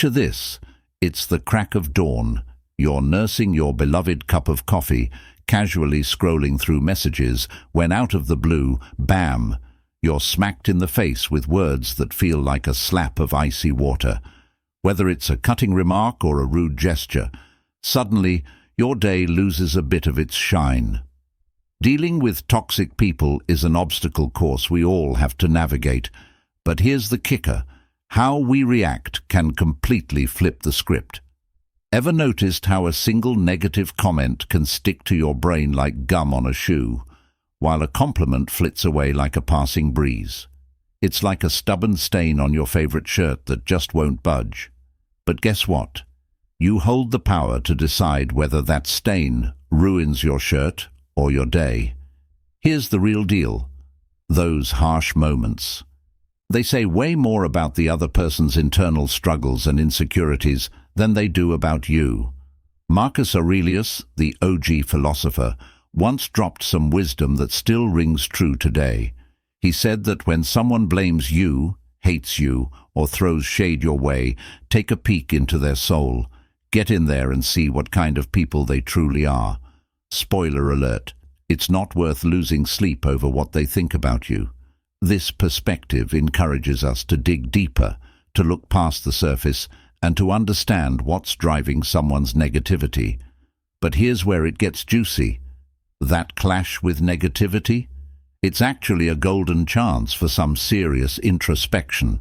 Picture this. It's the crack of dawn. You're nursing your beloved cup of coffee, casually scrolling through messages, when out of the blue, bam, you're smacked in the face with words that feel like a slap of icy water. Whether it's a cutting remark or a rude gesture, suddenly your day loses a bit of its shine. Dealing with toxic people is an obstacle course we all have to navigate. But here's the kicker. How we react can completely flip the script. Ever noticed how a single negative comment can stick to your brain like gum on a shoe, while a compliment flits away like a passing breeze? It's like a stubborn stain on your favorite shirt that just won't budge. But guess what? You hold the power to decide whether that stain ruins your shirt or your day. Here's the real deal. Those harsh moments. They say way more about the other person's internal struggles and insecurities than they do about you. Marcus Aurelius, the OG philosopher, once dropped some wisdom that still rings true today. He said that when someone blames you, hates you, or throws shade your way, take a peek into their soul. Get in there and see what kind of people they truly are. Spoiler alert, it's not worth losing sleep over what they think about you. This perspective encourages us to dig deeper, to look past the surface, and to understand what's driving someone's negativity. But here's where it gets juicy. That clash with negativity? It's actually a golden chance for some serious introspection.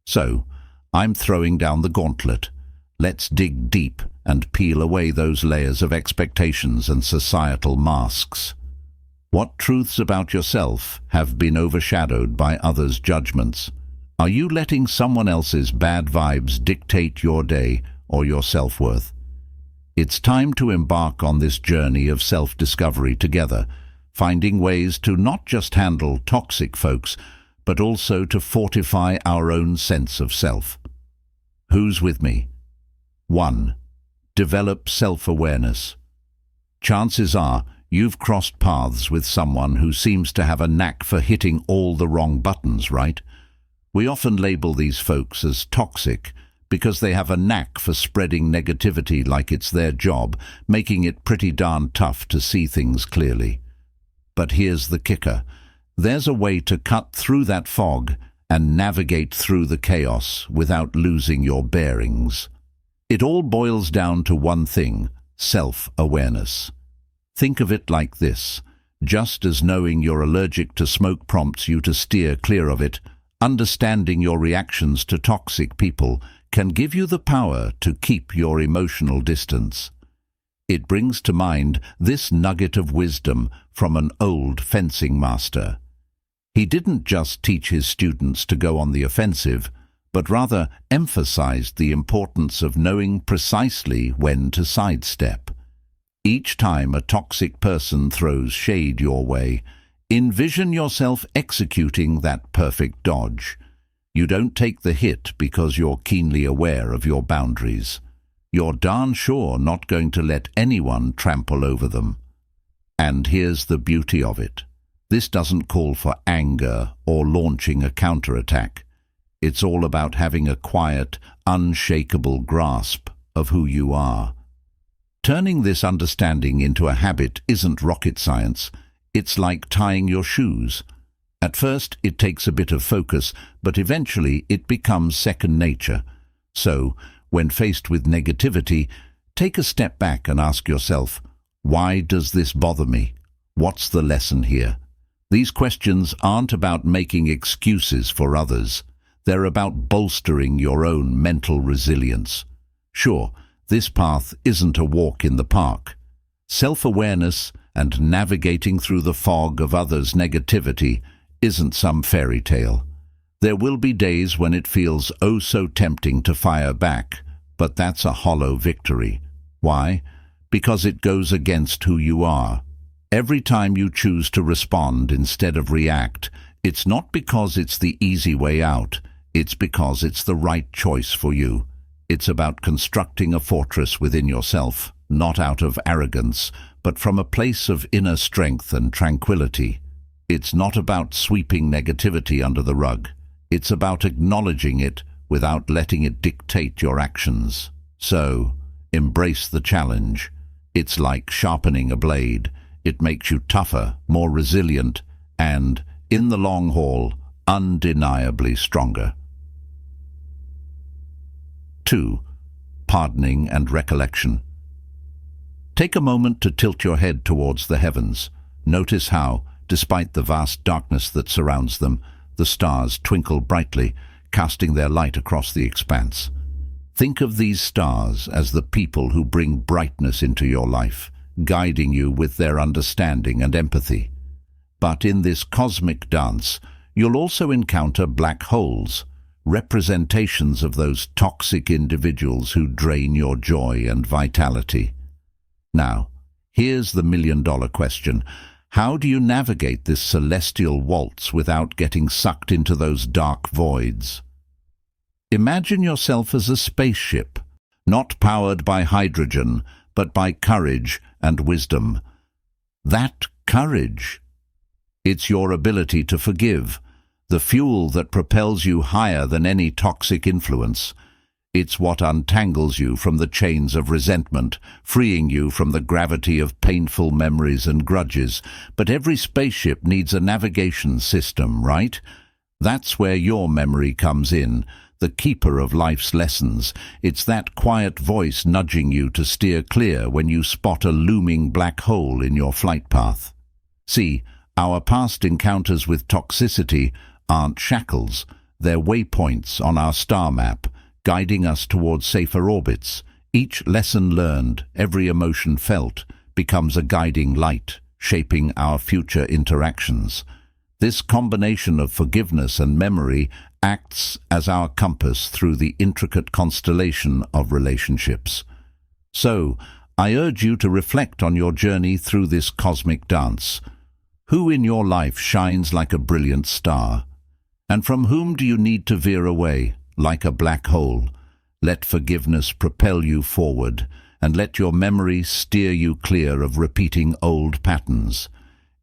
So, I'm throwing down the gauntlet. Let's dig deep and peel away those layers of expectations and societal masks. What truths about yourself have been overshadowed by others' judgments? Are you letting someone else's bad vibes dictate your day or your self-worth? It's time to embark on this journey of self-discovery together, finding ways to not just handle toxic folks, but also to fortify our own sense of self. Who's with me? 1. Develop self-awareness. Chances are you've crossed paths with someone who seems to have a knack for hitting all the wrong buttons, right? We often label these folks as toxic because they have a knack for spreading negativity like it's their job, making it pretty darn tough to see things clearly. But here's the kicker. There's a way to cut through that fog and navigate through the chaos without losing your bearings. It all boils down to one thing: self-awareness. Think of it like this. Just as knowing you're allergic to smoke prompts you to steer clear of it, understanding your reactions to toxic people can give you the power to keep your emotional distance. It brings to mind this nugget of wisdom from an old fencing master. He didn't just teach his students to go on the offensive, but rather emphasized the importance of knowing precisely when to sidestep. Each time a toxic person throws shade your way, envision yourself executing that perfect dodge. You don't take the hit because you're keenly aware of your boundaries. You're darn sure not going to let anyone trample over them. And here's the beauty of it. This doesn't call for anger or launching a counterattack. It's all about having a quiet, unshakable grasp of who you are. Turning this understanding into a habit isn't rocket science. It's like tying your shoes. At first, it takes a bit of focus, but eventually it becomes second nature. So, when faced with negativity, take a step back and ask yourself, why does this bother me? What's the lesson here? These questions aren't about making excuses for others. They're about bolstering your own mental resilience. Sure, this path isn't a walk in the park. Self-awareness and navigating through the fog of others' negativity isn't some fairy tale. There will be days when it feels oh so tempting to fire back, but that's a hollow victory. Why? Because it goes against who you are. Every time you choose to respond instead of react, it's not because it's the easy way out, it's because it's the right choice for you. It's about constructing a fortress within yourself, not out of arrogance, but from a place of inner strength and tranquility. It's not about sweeping negativity under the rug. It's about acknowledging it without letting it dictate your actions. So, embrace the challenge. It's like sharpening a blade. It makes you tougher, more resilient, and, in the long haul, undeniably stronger. 2. Pardoning and recollection. Take a moment to tilt your head towards the heavens. Notice how, despite the vast darkness that surrounds them, the stars twinkle brightly, casting their light across the expanse. Think of these stars as the people who bring brightness into your life, guiding you with their understanding and empathy. But in this cosmic dance, you'll also encounter black holes, representations of those toxic individuals who drain your joy and vitality. Now, here's the million-dollar question. How do you navigate this celestial waltz without getting sucked into those dark voids? Imagine yourself as a spaceship, not powered by hydrogen, but by courage and wisdom. That courage, it's your ability to forgive, the fuel that propels you higher than any toxic influence. It's what untangles you from the chains of resentment, freeing you from the gravity of painful memories and grudges. But every spaceship needs a navigation system, right? That's where your memory comes in, the keeper of life's lessons. It's that quiet voice nudging you to steer clear when you spot a looming black hole in your flight path. See, our past encounters with toxicity aren't shackles, they're waypoints on our star map, guiding us towards safer orbits. Each lesson learned, every emotion felt, becomes a guiding light, shaping our future interactions. This combination of forgiveness and memory acts as our compass through the intricate constellation of relationships. So, I urge you to reflect on your journey through this cosmic dance. Who in your life shines like a brilliant star? And from whom do you need to veer away, like a black hole? Let forgiveness propel you forward, and let your memory steer you clear of repeating old patterns.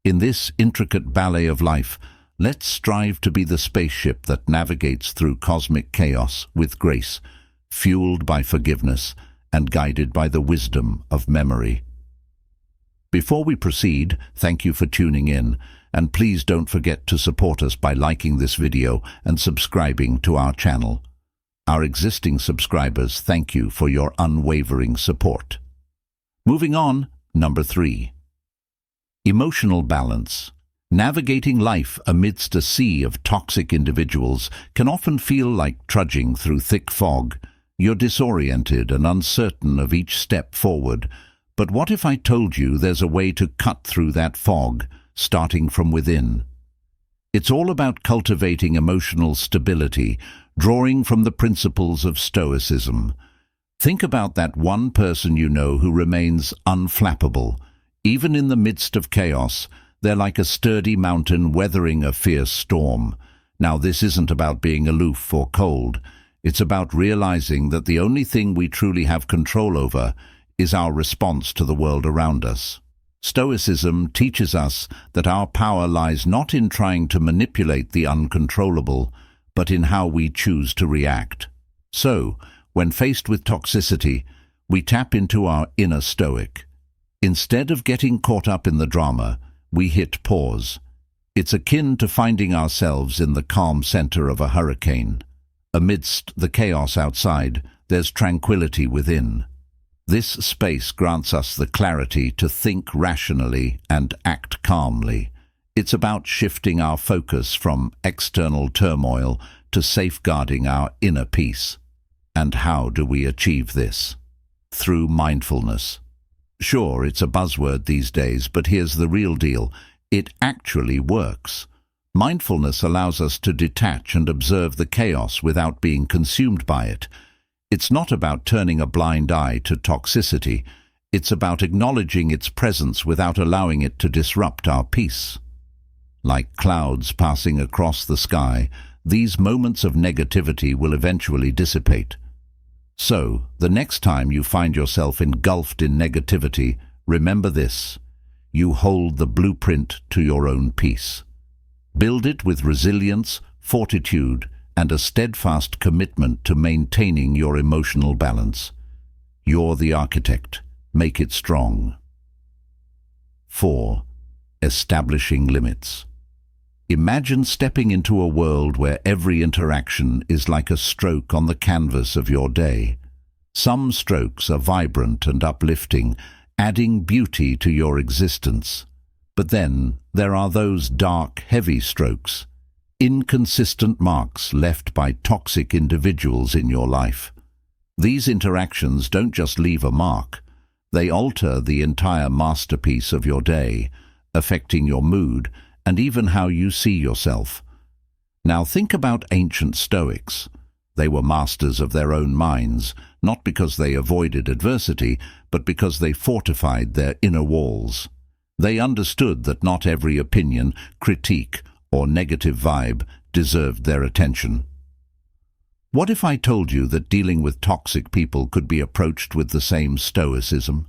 In this intricate ballet of life, let's strive to be the spaceship that navigates through cosmic chaos with grace, fueled by forgiveness and guided by the wisdom of memory. Before we proceed, thank you for tuning in, and please don't forget to support us by liking this video and subscribing to our channel. Our existing subscribers, thank you for your unwavering support. Moving on, number 3. Emotional balance. Navigating life amidst a sea of toxic individuals can often feel like trudging through thick fog. You're disoriented and uncertain of each step forward. But what if I told you there's a way to cut through that fog, starting from within? It's all about cultivating emotional stability, drawing from the principles of Stoicism. Think about that one person you know who remains unflappable. Even in the midst of chaos, they're like a sturdy mountain weathering a fierce storm. Now, this isn't about being aloof or cold. It's about realizing that the only thing we truly have control over is our response to the world around us. Stoicism teaches us that our power lies not in trying to manipulate the uncontrollable, but in how we choose to react. So, when faced with toxicity, we tap into our inner Stoic. Instead of getting caught up in the drama, we hit pause. It's akin to finding ourselves in the calm center of a hurricane. Amidst the chaos outside, there's tranquility within. This space grants us the clarity to think rationally and act calmly. It's about shifting our focus from external turmoil to safeguarding our inner peace. And how do we achieve this? Through mindfulness. Sure, it's a buzzword these days, but here's the real deal. It actually works. Mindfulness allows us to detach and observe the chaos without being consumed by it. It's not about turning a blind eye to toxicity. It's about acknowledging its presence without allowing it to disrupt our peace. Like clouds passing across the sky, these moments of negativity will eventually dissipate. So, the next time you find yourself engulfed in negativity, remember this: you hold the blueprint to your own peace. Build it with resilience, fortitude, and a steadfast commitment to maintaining your emotional balance. You're the architect. Make it strong. 4. Establishing limits. Imagine stepping into a world where every interaction is like a stroke on the canvas of your day. Some strokes are vibrant and uplifting, adding beauty to your existence. But then there are those dark, heavy strokes, inconsistent marks left by toxic individuals in your life. These interactions don't just leave a mark, they alter the entire masterpiece of your day, affecting your mood and even how you see yourself. Now think about ancient Stoics. They were masters of their own minds, not because they avoided adversity, but because they fortified their inner walls. They understood that not every opinion, critique, or negative vibe deserved their attention. What if I told you that dealing with toxic people could be approached with the same stoicism?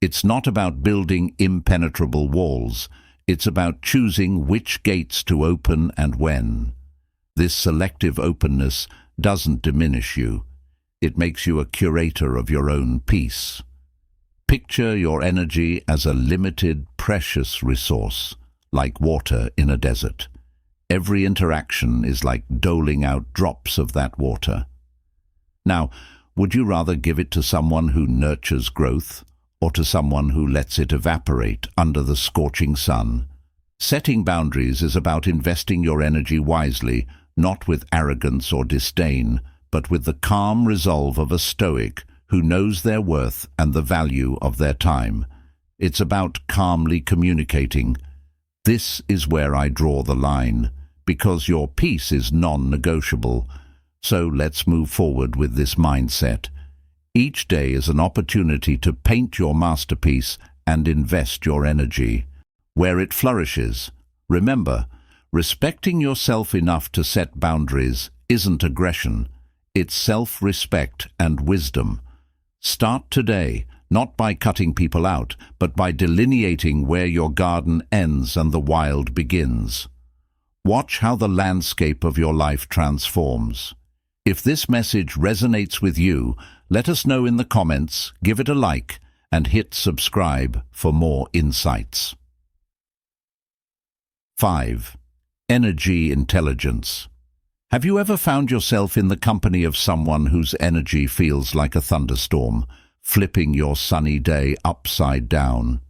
It's not about building impenetrable walls. It's about choosing which gates to open and when. This selective openness doesn't diminish you. It makes you a curator of your own peace. Picture your energy as a limited, precious resource, like water in a desert. Every interaction is like doling out drops of that water. Now, would you rather give it to someone who nurtures growth, or to someone who lets it evaporate under the scorching sun? Setting boundaries is about investing your energy wisely, not with arrogance or disdain, but with the calm resolve of a Stoic who knows their worth and the value of their time. It's about calmly communicating. This is where I draw the line, because your peace is non-negotiable. So let's move forward with this mindset. Each day is an opportunity to paint your masterpiece and invest your energy where it flourishes. Remember, respecting yourself enough to set boundaries isn't aggression. It's self-respect and wisdom. Start today, not by cutting people out, but by delineating where your garden ends and the wild begins. Watch how the landscape of your life transforms. If this message resonates with you, let us know in the comments, give it a like, and hit subscribe for more insights. 5. Energy intelligence. Have you ever found yourself in the company of someone whose energy feels like a thunderstorm, flipping your sunny day upside down?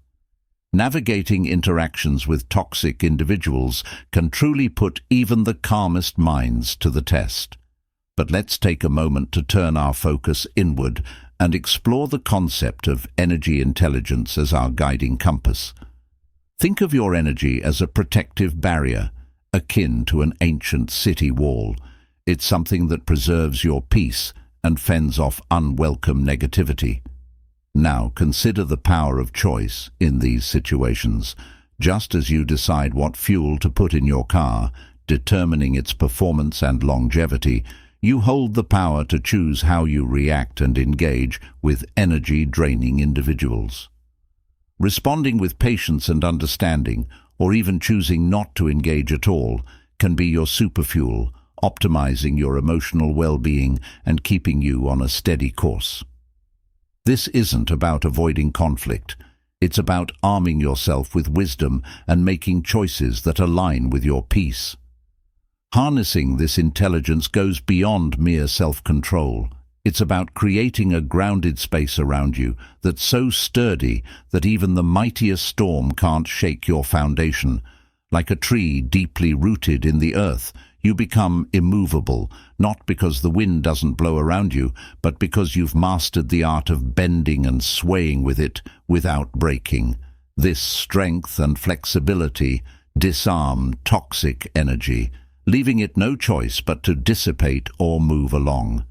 Navigating interactions with toxic individuals can truly put even the calmest minds to the test. But let's take a moment to turn our focus inward and explore the concept of energy intelligence as our guiding compass. Think of your energy as a protective barrier, akin to an ancient city wall. It's something that preserves your peace and fends off unwelcome negativity. Now consider the power of choice in these situations. Just as you decide what fuel to put in your car, determining its performance and longevity, you hold the power to choose how you react and engage with energy-draining individuals. Responding with patience and understanding, or even choosing not to engage at all, can be your superfuel, optimizing your emotional well-being and keeping you on a steady course. This isn't about avoiding conflict. It's about arming yourself with wisdom and making choices that align with your peace. Harnessing this intelligence goes beyond mere self-control. It's about creating a grounded space around you that's so sturdy that even the mightiest storm can't shake your foundation. Like a tree deeply rooted in the earth, you become immovable, not because the wind doesn't blow around you, but because you've mastered the art of bending and swaying with it without breaking. This strength and flexibility disarm toxic energy, leaving it no choice but to dissipate or move along.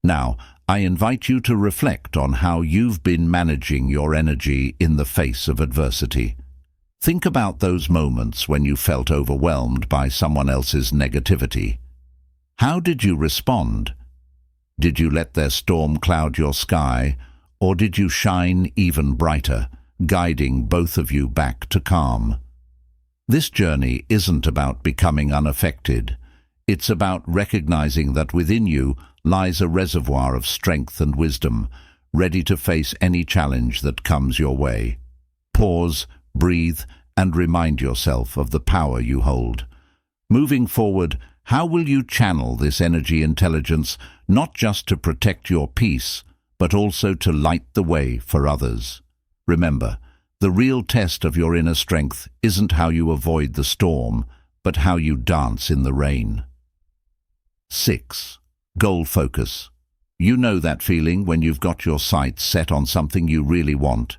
Now, I invite you to reflect on how you've been managing your energy in the face of adversity. Think about those moments when you felt overwhelmed by someone else's negativity. How did you respond? Did you let their storm cloud your sky, or did you shine even brighter, guiding both of you back to calm? This journey isn't about becoming unaffected. It's about recognizing that within you lies a reservoir of strength and wisdom, ready to face any challenge that comes your way. Pause, breathe, and remind yourself of the power you hold. Moving forward, how will you channel this energy intelligence, not just to protect your peace, but also to light the way for others? Remember, the real test of your inner strength isn't how you avoid the storm, but how you dance in the rain. 6. Goal focus. You know that feeling when you've got your sights set on something you really want.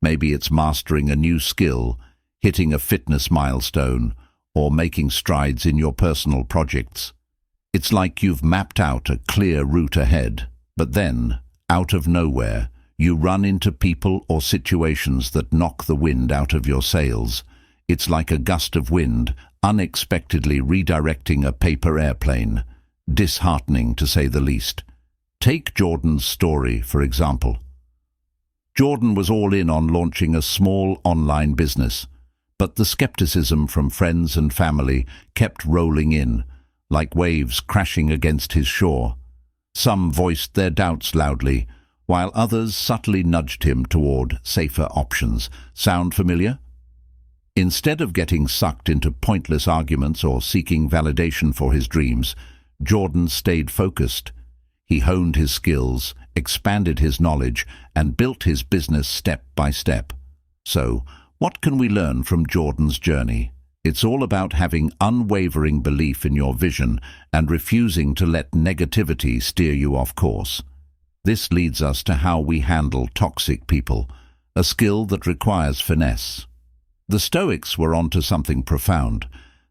Maybe it's mastering a new skill, hitting a fitness milestone, or making strides in your personal projects. It's like you've mapped out a clear route ahead, but then, out of nowhere, you run into people or situations that knock the wind out of your sails. It's like a gust of wind unexpectedly redirecting a paper airplane. Disheartening, to say the least. Take Jordan's story, for example. Jordan was all in on launching a small online business, but the skepticism from friends and family kept rolling in, like waves crashing against his shore. Some voiced their doubts loudly, while others subtly nudged him toward safer options. Sound familiar? Instead of getting sucked into pointless arguments or seeking validation for his dreams, Jordan stayed focused. He honed his skills, expanded his knowledge, and built his business step by step. So, what can we learn from Jordan's journey? It's all about having unwavering belief in your vision and refusing to let negativity steer you off course. This leads us to how we handle toxic people, a skill that requires finesse. The Stoics were onto something profound.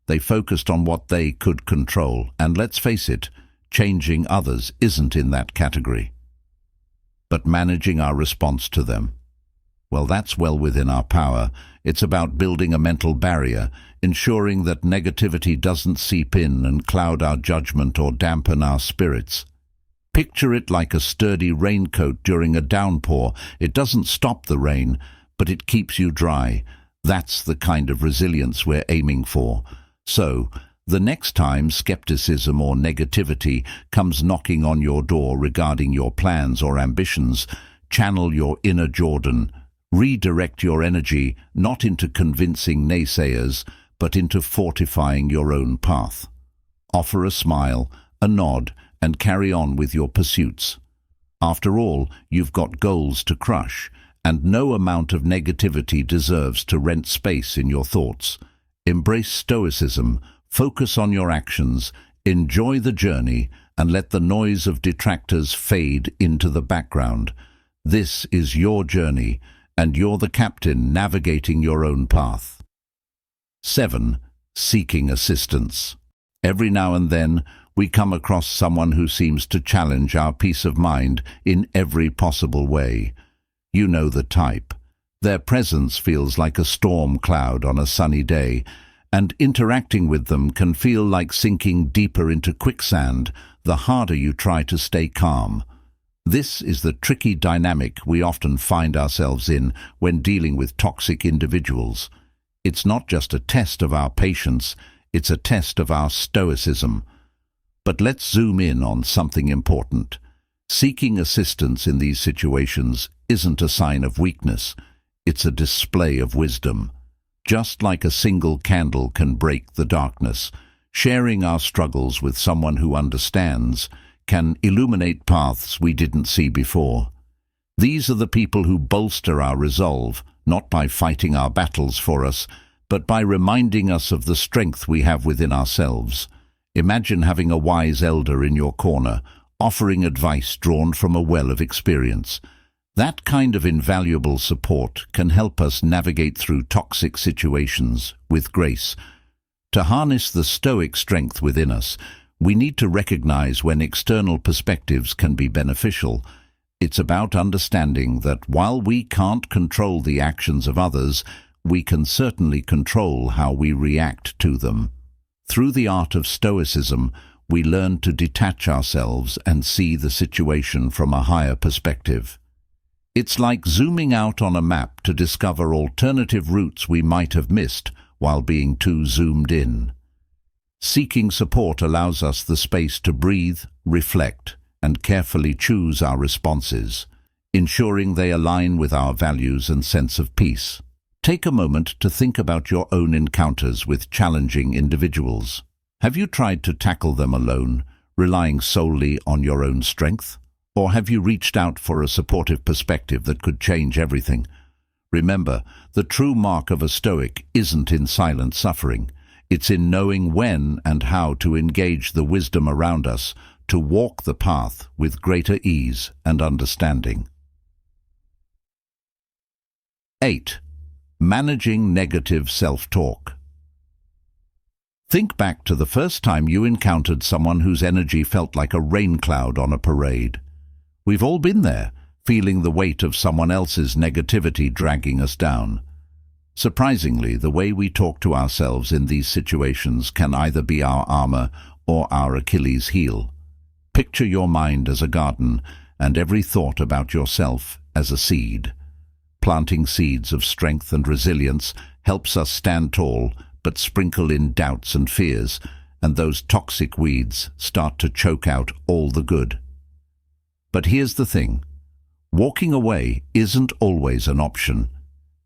They focused on what they could control, and let's face it, changing others isn't in that category. But managing our response to them, well, that's well within our power. It's about building a mental barrier, ensuring that negativity doesn't seep in and cloud our judgment or dampen our spirits. Picture it like a sturdy raincoat during a downpour. It doesn't stop the rain, but it keeps you dry. That's the kind of resilience we're aiming for. So, the next time skepticism or negativity comes knocking on your door regarding your plans or ambitions, channel your inner Jordan. Redirect your energy not into convincing naysayers, but into fortifying your own path. Offer a smile, a nod, and carry on with your pursuits. After all, you've got goals to crush, and no amount of negativity deserves to rent space in your thoughts. Embrace stoicism, focus on your actions, enjoy the journey, and let the noise of detractors fade into the background. This is your journey, and you're the captain navigating your own path. 7. Seeking assistance. Every now and then, we come across someone who seems to challenge our peace of mind in every possible way. You know the type. Their presence feels like a storm cloud on a sunny day, and interacting with them can feel like sinking deeper into quicksand the harder you try to stay calm. This is the tricky dynamic we often find ourselves in when dealing with toxic individuals. It's not just a test of our patience, it's a test of our stoicism. But let's zoom in on something important. Seeking assistance in these situations isn't a sign of weakness. It's a display of wisdom. Just like a single candle can break the darkness, sharing our struggles with someone who understands can illuminate paths we didn't see before. These are the people who bolster our resolve, not by fighting our battles for us, but by reminding us of the strength we have within ourselves. Imagine having a wise elder in your corner, offering advice drawn from a well of experience. That kind of invaluable support can help us navigate through toxic situations with grace. To harness the stoic strength within us, we need to recognize when external perspectives can be beneficial. It's about understanding that while we can't control the actions of others, we can certainly control how we react to them. Through the art of stoicism, we learn to detach ourselves and see the situation from a higher perspective. It's like zooming out on a map to discover alternative routes we might have missed while being too zoomed in. Seeking support allows us the space to breathe, reflect, and carefully choose our responses, ensuring they align with our values and sense of peace. Take a moment to think about your own encounters with challenging individuals. Have you tried to tackle them alone, relying solely on your own strength? Or have you reached out for a supportive perspective that could change everything? Remember, the true mark of a Stoic isn't in silent suffering. It's in knowing when and how to engage the wisdom around us to walk the path with greater ease and understanding. 8. Managing negative self-talk. Think back to the first time you encountered someone whose energy felt like a rain cloud on a parade. We've all been there, feeling the weight of someone else's negativity dragging us down. Surprisingly, the way we talk to ourselves in these situations can either be our armor or our Achilles heel. Picture your mind as a garden and every thought about yourself as a seed. Planting seeds of strength and resilience helps us stand tall, but sprinkle in doubts and fears, and those toxic weeds start to choke out all the good. But here's the thing. Walking away isn't always an option.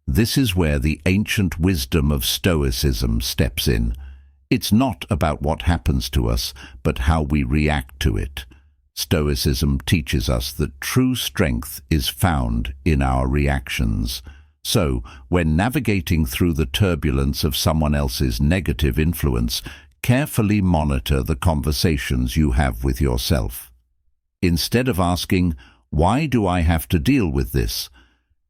This is where the ancient wisdom of Stoicism steps in. It's not about what happens to us, but how we react to it. Stoicism teaches us that true strength is found in our reactions. So, when navigating through the turbulence of someone else's negative influence, carefully monitor the conversations you have with yourself. Instead of asking, "Why do I have to deal with this?"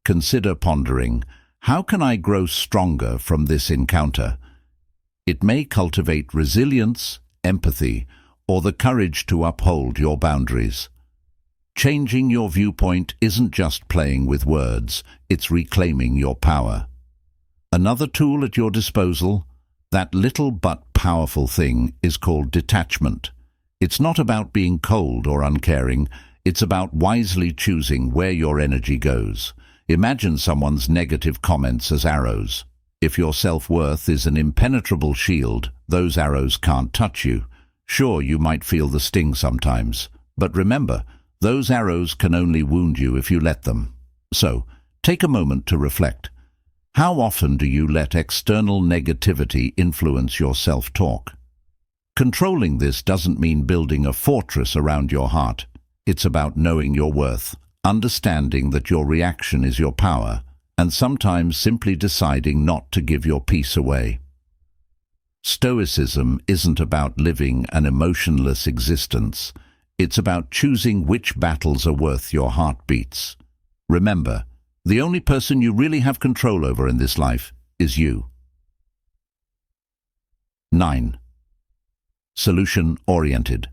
consider pondering, "How can I grow stronger from this encounter?" It may cultivate resilience, empathy, or the courage to uphold your boundaries. Changing your viewpoint isn't just playing with words, it's reclaiming your power. Another tool at your disposal, that little but powerful thing, is called detachment. It's not about being cold or uncaring, it's about wisely choosing where your energy goes. Imagine someone's negative comments as arrows. If your self-worth is an impenetrable shield, those arrows can't touch you. Sure, you might feel the sting sometimes, but remember, those arrows can only wound you if you let them. So, take a moment to reflect. How often do you let external negativity influence your self-talk? Controlling this doesn't mean building a fortress around your heart. It's about knowing your worth, understanding that your reaction is your power, and sometimes simply deciding not to give your peace away. Stoicism isn't about living an emotionless existence. It's about choosing which battles are worth your heartbeats. Remember, the only person you really have control over in this life is you. 9. Solution-oriented.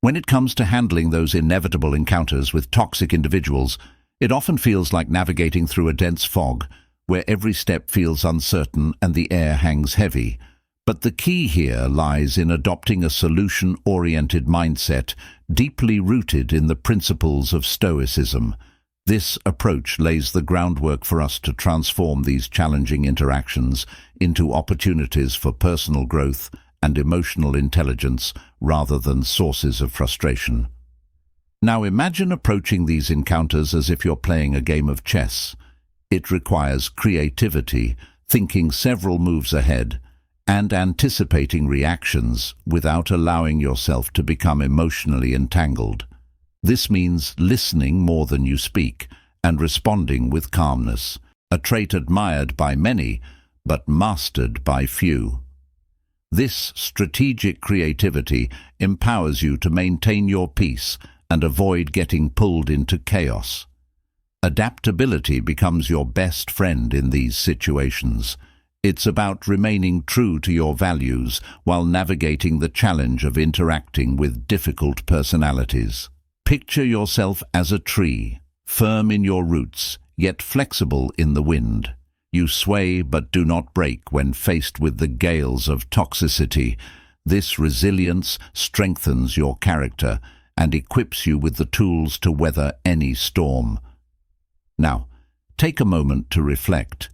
When it comes to handling those inevitable encounters with toxic individuals, it often feels like navigating through a dense fog, where every step feels uncertain and the air hangs heavy. But the key here lies in adopting a solution-oriented mindset deeply rooted in the principles of Stoicism. This approach lays the groundwork for us to transform these challenging interactions into opportunities for personal growth and emotional intelligence rather than sources of frustration. Now imagine approaching these encounters as if you're playing a game of chess. It requires creativity, thinking several moves ahead, and anticipating reactions without allowing yourself to become emotionally entangled. This means listening more than you speak and responding with calmness, a trait admired by many but mastered by few. This strategic creativity empowers you to maintain your peace and avoid getting pulled into chaos. Adaptability becomes your best friend in these situations. It's about remaining true to your values while navigating the challenge of interacting with difficult personalities. Picture yourself as a tree, firm in your roots, yet flexible in the wind. You sway but do not break when faced with the gales of toxicity. This resilience strengthens your character and equips you with the tools to weather any storm. Now, take a moment to reflect.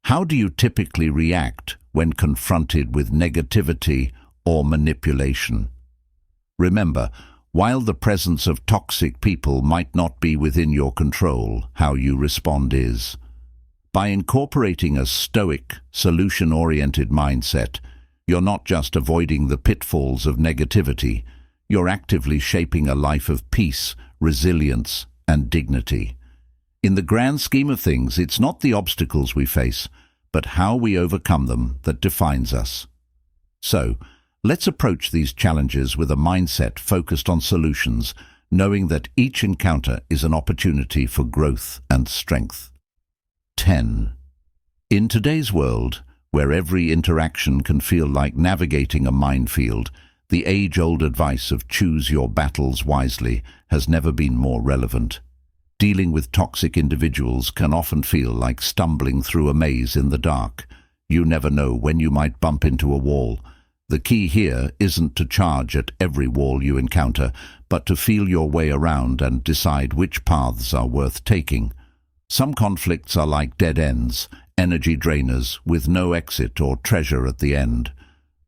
How do you typically react when confronted with negativity or manipulation. Remember, while the presence of toxic people might not be within your control, how you respond is. By incorporating a stoic, solution-oriented mindset, you're not just avoiding the pitfalls of negativity, you're actively shaping a life of peace, resilience, and dignity. In the grand scheme of things, it's not the obstacles we face, but how we overcome them that defines us. So, let's approach these challenges with a mindset focused on solutions, knowing that each encounter is an opportunity for growth and strength. 10. In today's world, where every interaction can feel like navigating a minefield, the age-old advice of choose your battles wisely has never been more relevant. Dealing with toxic individuals can often feel like stumbling through a maze in the dark. You never know when you might bump into a wall. The key here isn't to charge at every wall you encounter, but to feel your way around and decide which paths are worth taking. Some conflicts are like dead ends, energy drainers with no exit or treasure at the end.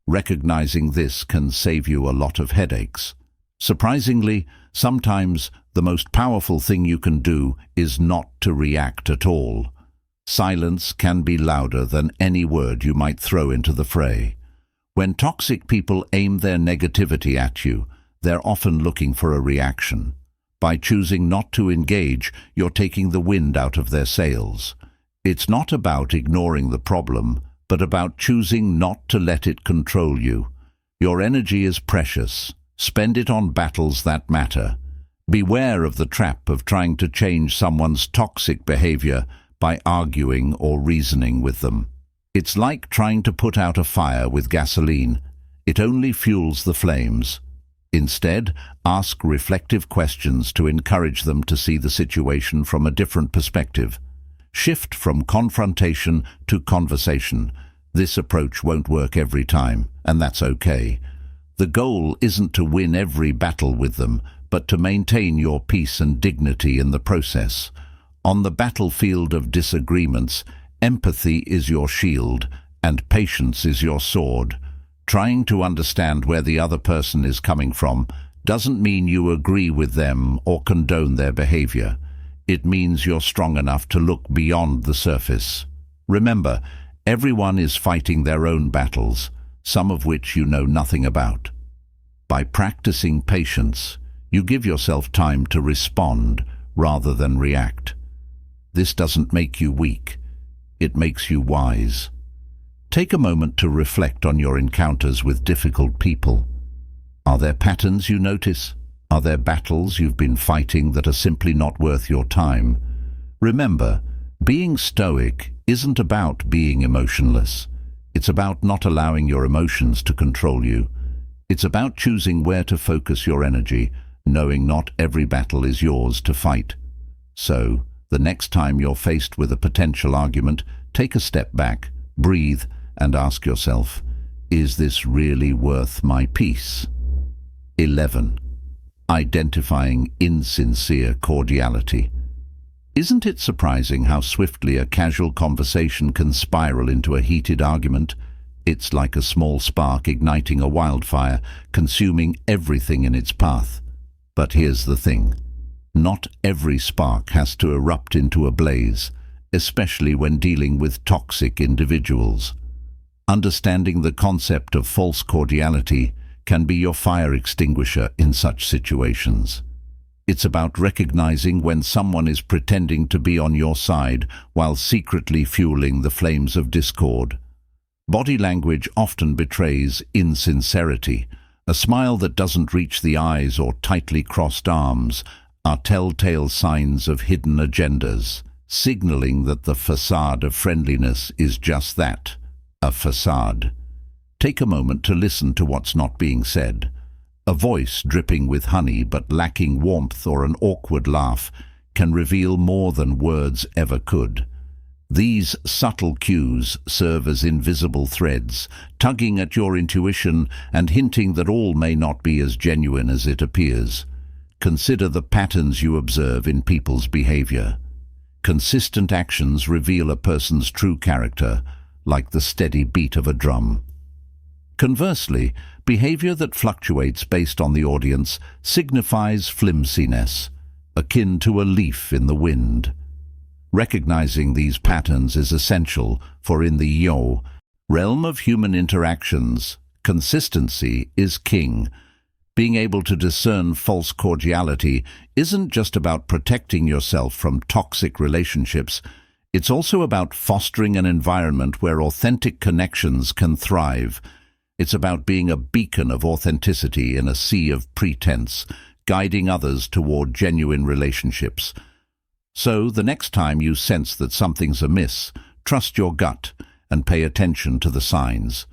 Recognizing this can save you a lot of headaches. Surprisingly, sometimes the most powerful thing you can do is not to react at all. Silence can be louder than any word you might throw into the fray. When toxic people aim their negativity at you, they're often looking for a reaction. By choosing not to engage, you're taking the wind out of their sails. It's not about ignoring the problem, but about choosing not to let it control you. Your energy is precious. Spend it on battles that matter. Beware of the trap of trying to change someone's toxic behavior by arguing or reasoning with them. It's like trying to put out a fire with gasoline. It only fuels the flames. Instead, ask reflective questions to encourage them to see the situation from a different perspective. Shift from confrontation to conversation. This approach won't work every time, and that's okay. The goal isn't to win every battle with them, but to maintain your peace and dignity in the process. On the battlefield of disagreements, empathy is your shield, and patience is your sword. Trying to understand where the other person is coming from doesn't mean you agree with them or condone their behavior. It means you're strong enough to look beyond the surface. Remember, everyone is fighting their own battles, some of which you know nothing about. By practicing patience, you give yourself time to respond rather than react. This doesn't make you weak. It makes you wise. Take a moment to reflect on your encounters with difficult people. Are there patterns you notice? Are there battles you've been fighting that are simply not worth your time? Remember, being stoic isn't about being emotionless. It's about not allowing your emotions to control you. It's about choosing where to focus your energy, knowing not every battle is yours to fight. So, the next time you're faced with a potential argument, take a step back, breathe, and ask yourself, is this really worth my peace? 11. Identifying insincere cordiality. Isn't it surprising how swiftly a casual conversation can spiral into a heated argument? It's like a small spark igniting a wildfire, consuming everything in its path. But here's the thing. Not every spark has to erupt into a blaze, especially when dealing with toxic individuals. Understanding the concept of false cordiality can be your fire extinguisher in such situations. It's about recognizing when someone is pretending to be on your side while secretly fueling the flames of discord. Body language often betrays insincerity. A smile that doesn't reach the eyes or tightly crossed arms are telltale signs of hidden agendas, signaling that the facade of friendliness is just that, a facade. Take a moment to listen to what's not being said. A voice dripping with honey but lacking warmth, or an awkward laugh, can reveal more than words ever could. These subtle cues serve as invisible threads, tugging at your intuition and hinting that all may not be as genuine as it appears. Consider the patterns you observe in people's behavior. Consistent actions reveal a person's true character. like the steady beat of a drum. Conversely, behavior that fluctuates based on the audience signifies flimsiness, akin to a leaf in the wind. Recognizing these patterns is essential, for in the yo realm of human interactions, consistency is king. Being able to discern false cordiality isn't just about protecting yourself from toxic relationships, it's also about fostering an environment where authentic connections can thrive. It's about being a beacon of authenticity in a sea of pretense, guiding others toward genuine relationships. So, the next time you sense that something's amiss, trust your gut and pay attention to the signs.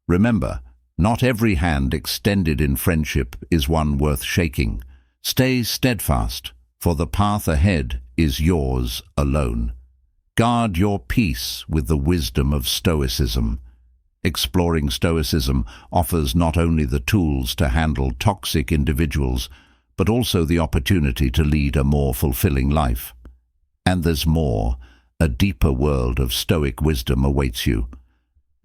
Remember, not every hand extended in friendship is one worth shaking. Stay steadfast, for the path ahead is yours alone. Guard your peace with the wisdom of Stoicism. Exploring Stoicism offers not only the tools to handle toxic individuals, but also the opportunity to lead a more fulfilling life. And there's more. A deeper world of Stoic wisdom awaits you.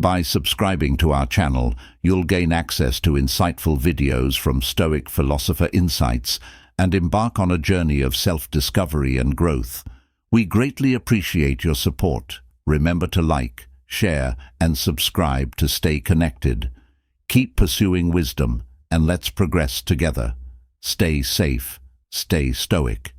By subscribing to our channel, you'll gain access to insightful videos from Stoic Philosopher insights and embark on a journey of self-discovery and growth. We greatly appreciate your support. Remember to like, share, and subscribe to stay connected. Keep pursuing wisdom, and let's progress together. Stay safe, stay stoic.